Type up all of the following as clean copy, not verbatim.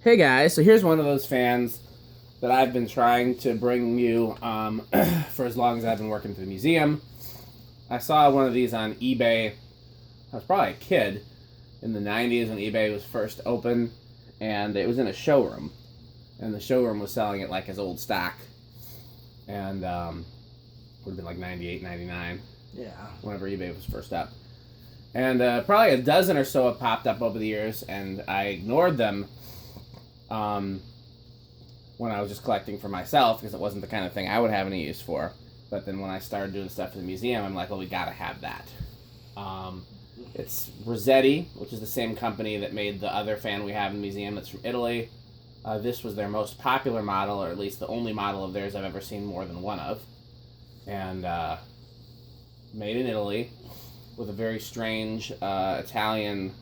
Hey guys, so here's one of those fans that I've been trying to bring you for as long as I've been working for the museum. I saw one of these on eBay. I was probably a kid in the 90s when eBay was first open, and it was in a showroom. And the showroom was selling it like as old stock. And would have been like 98, 99. Yeah. Whenever eBay was first up. And probably a dozen or so have popped up over the years, and I ignored them when I was just collecting for myself because it wasn't the kind of thing I would have any use for. But then when I started doing stuff for the museum, I'm like, well, we gotta have that. It's Razzetti, which is the same company that made the other fan we have in the museum that's from Italy. This was their most popular model, or at least the only model of theirs I've ever seen more than one of. And made in Italy with a very strange Italian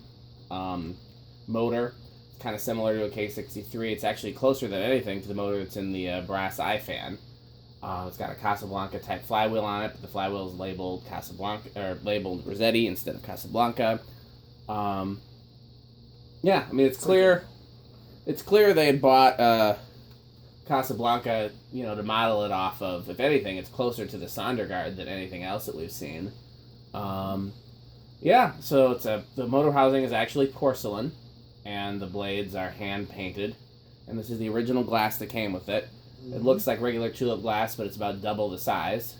motor. It's kind of similar to a K63. It's actually closer than anything to the motor that's in the brass eye fan. It's got a Casablanca type flywheel on it, but the flywheel is labeled Casablanca or labeled Razzetti instead of Casablanca. Yeah, I mean it's clear. It's clear they had bought Casablanca, to model it off of. If anything, it's closer to the Sondergaard than anything else that we've seen. Yeah, so the motor housing is actually porcelain, and the blades are hand painted, and this is the original glass that came with it. It looks like regular tulip glass, but it's about double the size.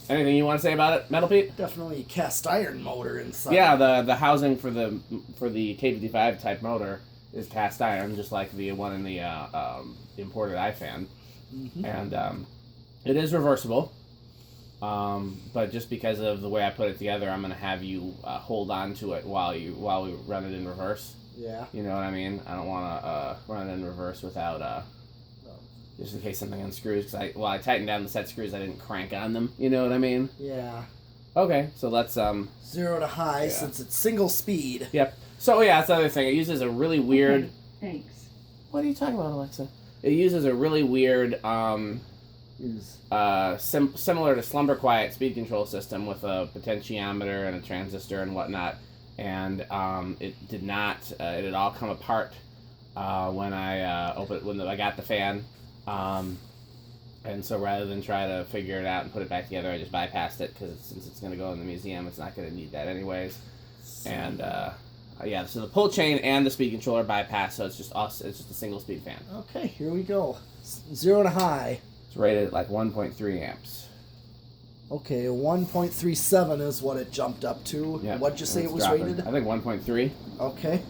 Anything you want to say about it, Metal Pete? Definitely cast iron motor inside. Yeah, the housing for the K55 type motor is cast iron, just like the one in the imported iFan, and it is reversible. But just because of the way I put it together, I'm gonna have you hold on to it while we run it in reverse. Yeah. You know what I mean? I don't want to run it in reverse without just in case something unscrews. Because I tightened down the set screws, I didn't crank on them. You know what I mean? Yeah. Okay, so let's 0 to high since it's single speed. Yep. So yeah, that's the other thing. It uses a really weird. Okay, thanks. What are you talking about, Alexa? It uses a really weird similar to Slumber Quiet speed control system with a potentiometer and a transistor and whatnot, and it did not. It had all come apart when I I got the fan, and so rather than try to figure it out and put it back together, I just bypassed it because since it's going to go in the museum, it's not going to need that anyways. And yeah, so the pull chain and the speed controller bypassed, so it's just a single speed fan. Okay, here we go. 0 to high. It's rated at like 1.3 amps. Okay, 1.37 is what it jumped up to. Yeah. What'd you say it was dropping. rated? I think 1.3. Okay.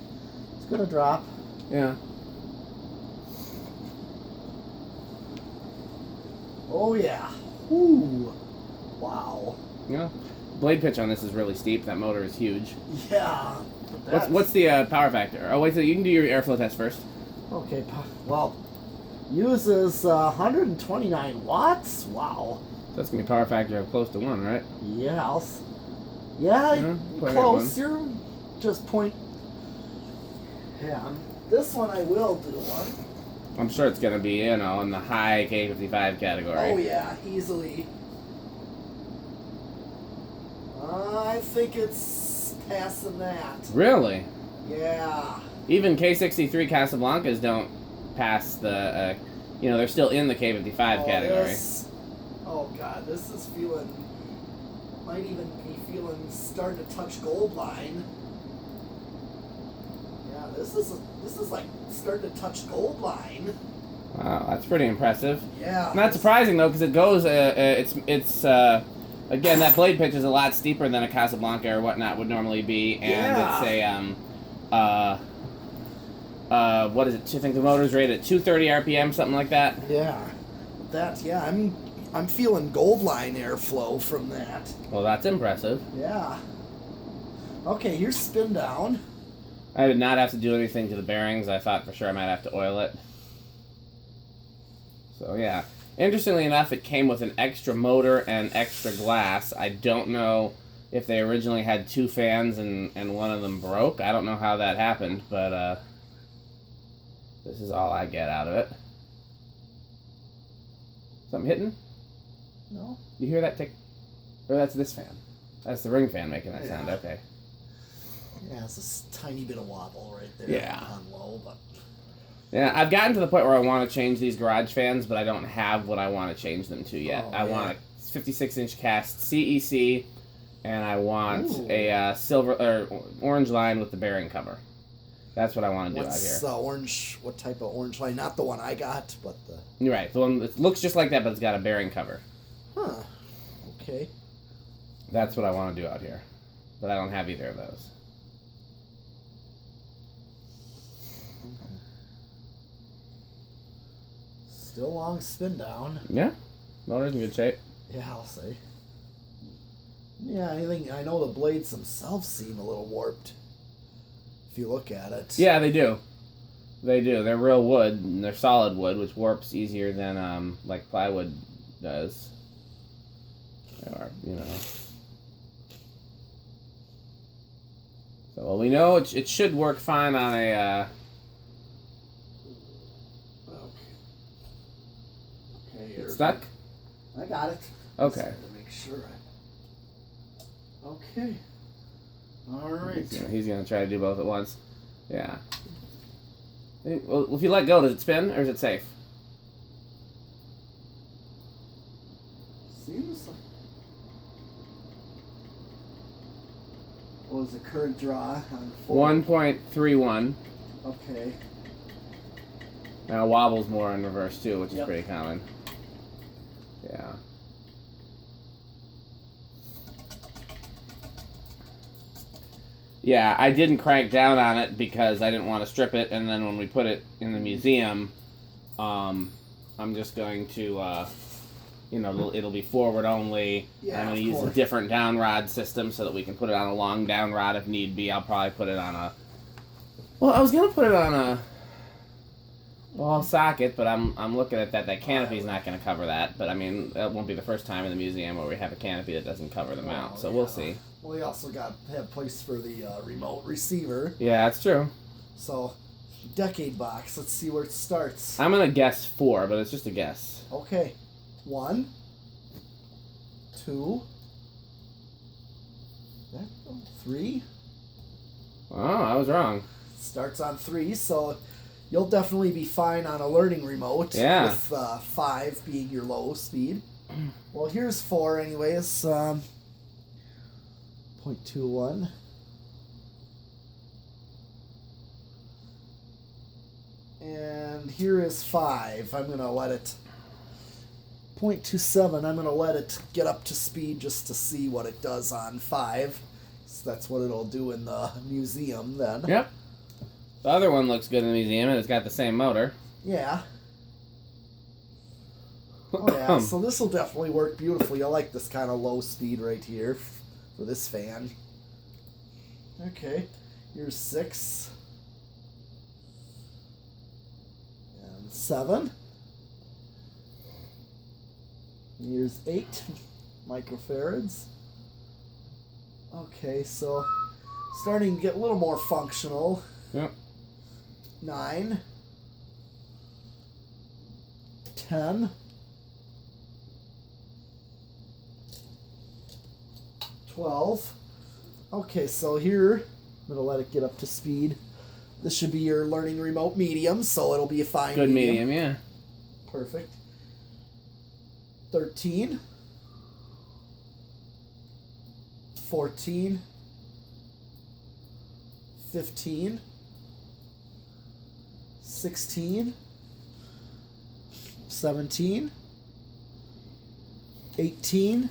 It's gonna drop. Yeah. Oh yeah. Ooh. Wow. Yeah. Blade pitch on this is really steep. That motor is huge. Yeah. What's the power factor? Oh wait, so you can do your airflow test first. Okay. Well, uses 129 watts. Wow. So that's gonna be a power factor of close to 1, right? Yeah. Yeah. Close. You're just point. Yeah. This one I will do one. I'm sure it's gonna be in the high K55 category. Oh yeah, easily. I think it's passing that. Really? Yeah. Even K63 Casablancas don't pass the. They're still in the K55 category. Oh god, this is feeling. Might even be feeling starting to touch gold line. Yeah, this is like starting to touch gold line. Wow, that's pretty impressive. Yeah. Not surprising though, because it goes. It's again, that blade pitch is a lot steeper than a Casablanca or whatnot would normally be, and it's a what is it? I think the motor's rated at 230 RPM, something like that. Yeah. I'm feeling gold line airflow from that. Well, that's impressive. Yeah. Okay, here's spin down. I did not have to do anything to the bearings. I thought for sure I might have to oil it. So yeah. Interestingly enough, it came with an extra motor and extra glass. I don't know if they originally had 2 fans and one of them broke. I don't know how that happened, but this is all I get out of it. Something hitting? No. You hear that tick? Or that's this fan. That's the ring fan making that sound. Okay. Yeah, it's this tiny bit of wobble right there. Yeah. On low, but. Yeah, I've gotten to the point where I want to change these garage fans, but I don't have what I want to change them to yet. I want a 56-inch cast CEC, and I want a silver or orange line with the bearing cover. That's what I want to do out here. What's orange? What type of orange line? Not the one I got, but the. You're right. The one that looks just like that, but it's got a bearing cover. Huh. Okay. That's what I want to do out here, but I don't have either of those. Still long spin down. Yeah, motor's in good shape. Yeah, I'll say. Yeah, I know the blades themselves seem a little warped. If you look at it. Yeah, they do. They do. They're real wood, and they're solid wood, which warps easier than like plywood does. Or, you know. So, well, we know it should work fine on a. It's stuck? I got it. Okay. Just to make sure. Okay. All right. He's gonna try to do both at once. Yeah. Well, if you let go, does it spin or is it safe? Seems like. What was the current draw on 1.31. Okay. Now wobbles more in reverse too, which is Yep. pretty common. Yeah. Yeah, I didn't crank down on it because I didn't want to strip it, and then when we put it in the museum, I'm just going to, it'll be forward only. Yeah, I'm going to use course. a different down rod system so that we can put it on a long down rod if need be. I'll probably put it on a... Well, I was going to put it on a wall socket, but I'm looking at that. That canopy's not going to cover that, but I mean, that won't be the first time in the museum where we have a canopy that doesn't cover the mount, so we'll see. Well, we also got to have place for the remote receiver. Yeah, that's true. So, decade box. Let's see where it starts. I'm going to guess 4, but it's just a guess. Okay. 1, 2, 3. Oh, I was wrong. Starts on 3, so you'll definitely be fine on a learning remote. Yeah. With 5 being your low speed. Well, here's 4 anyways. 0.21. And here is 5. I'm going to let it... 0.27. I'm going to let it get up to speed just to see what it does on 5. So that's what it'll do in the museum then. Yep. The other one looks good in the museum, and it's got the same motor. Yeah. Oh yeah, so this will definitely work beautifully. I like this kind of low speed right here for this fan. Okay, here's 6. And 7. Here's 8 microfarads. Okay, so starting to get a little more functional. Yep. 9. 10. 12. Okay, so here, I'm going to let it get up to speed. This should be your learning remote medium, so it'll be a fine Good medium, yeah. Perfect. 13. 14. 15. 16. 17. 18.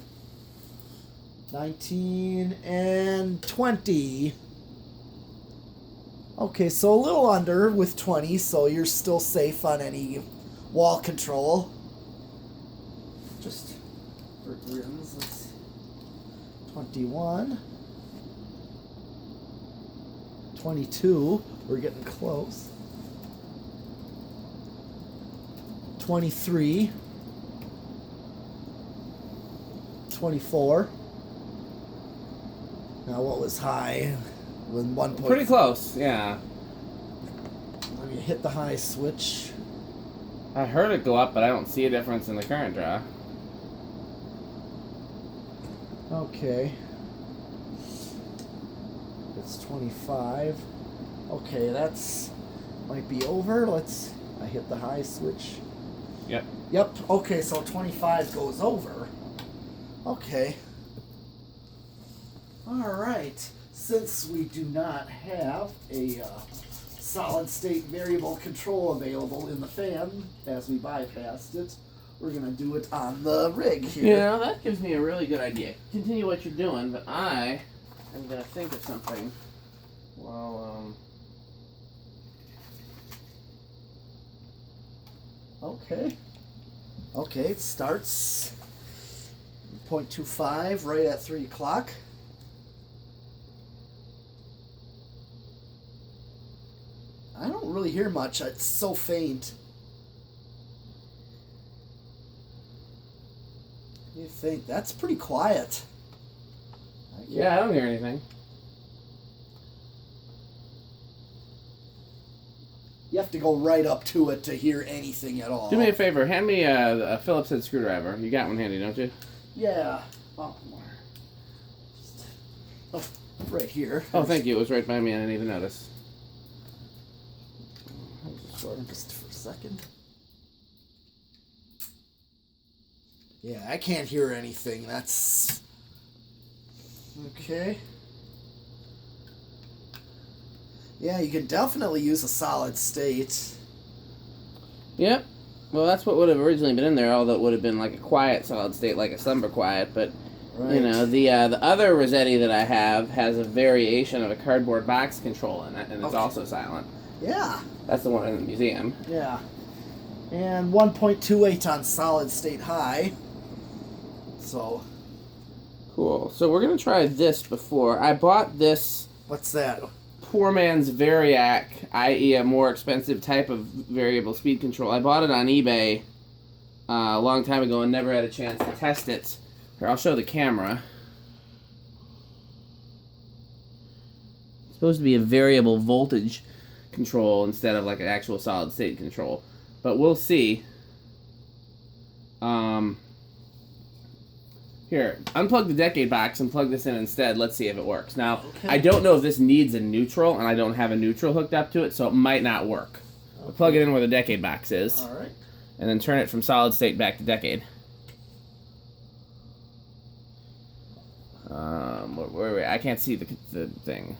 19 and 20. Okay, so a little under with 20, so you're still safe on any wall control. Just for grins, let's 21. 22, we're getting close. 23. 24. Now, what was high? When 1. Pretty close, yeah. Let me hit the high switch. I heard it go up, but I don't see a difference in the current draw. Okay. It's 25. Okay, that's might be over. I hit the high switch. Yep. Yep. Okay, so 25 goes over. Okay. All right. Since we do not have a solid state variable control available in the fan, as we bypassed it, we're gonna do it on the rig here. You know, that gives me a really good idea. Continue what you're doing, but I am gonna think of something. Well, Okay. Okay, it starts 0.25 right at 3 o'clock. I don't really hear much. It's so faint. What do you think? That's pretty quiet. yeah, I don't hear anything. You have to go right up to it to hear anything at all. Do me a favor, hand me a Phillips head screwdriver. You got one handy, don't you? Yeah. Oh, right here. Oh, thank you. It was right by me. I didn't even notice. Just for a second. Yeah, I can't hear anything. That's okay. Yeah, you can definitely use a solid state. Yep. Well, that's what would have originally been in there, although it would have been like a quiet solid state, like a slumber quiet. But, Right. you know, the other Razzetti that I have has a variation of a cardboard box control in it, and it's Okay. also silent. Yeah. That's the one in the museum. Yeah. And 1.28 on solid state high. So, Cool. So we're going to try this before. I bought this what's that? poor man's Variac, i.e. a more expensive type of variable speed control. I bought it on eBay a long time ago and never had a chance to test it. Here, I'll show the camera. It's supposed to be a variable voltage control instead of like an actual solid state control. But we'll see. Here, unplug the decade box and plug this in instead. Let's see if it works. Now, Okay. I don't know if this needs a neutral, and I don't have a neutral hooked up to it, so it might not work. But plug it in where the decade box is, All right. and then turn it from solid state back to decade. Wait, I can't see the thing.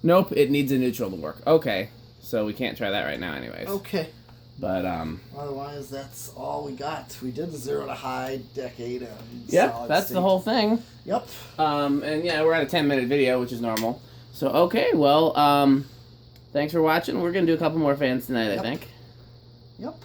Nope, it needs a neutral to work. Okay, so we can't try that right now anyways. Okay. But, Otherwise, that's all we got. We did the 0 to high, decade, and yep, solid that's state. the whole thing. Yep. And yeah, we're at a 10-minute video, which is normal. So, okay, well, thanks for watching. We're going to do a couple more fans tonight, I Yep. think. Yep.